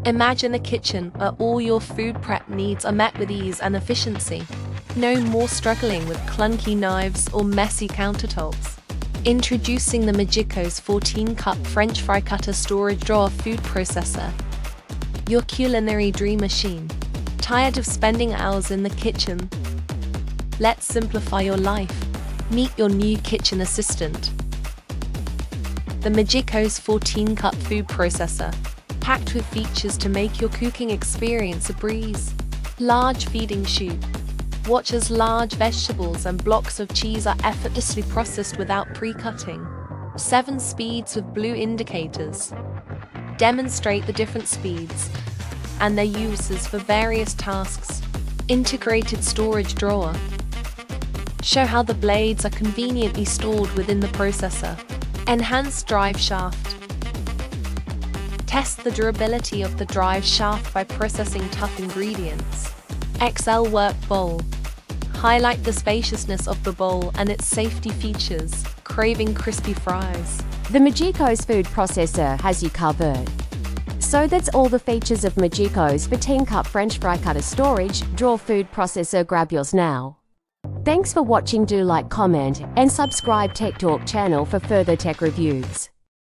Imagine a kitchen where all your food prep needs are met with ease and efficiency. No more struggling with clunky knives or messy countertops. Introducing the Magicos 14-cup French fry cutter storage drawer food processor. Your culinary dream machine. Tired of spending hours in the kitchen? Let's simplify your life. Meet your new kitchen assistant. The Magicos 14-cup food processor. Packed with features to make your cooking experience a breeze. Large feeding chute. Watch as large vegetables and blocks of cheese are effortlessly processed without pre-cutting. 7 speeds with blue indicators. Demonstrate the different speeds and their uses for various tasks. Integrated storage drawer. Show how the blades are conveniently stored within the processor. Enhanced drive shaft. Test the durability of the drive shaft by processing tough ingredients. XL work bowl. Highlight the spaciousness of the bowl and its safety features. Craving crispy fries? The Magicos food processor has you covered. So that's all the features of Magicos 14-cup French fry cutter storage drawer food processor. Grab yours now. Thanks for watching. Do like, comment and subscribe Techtalk channel for further tech reviews.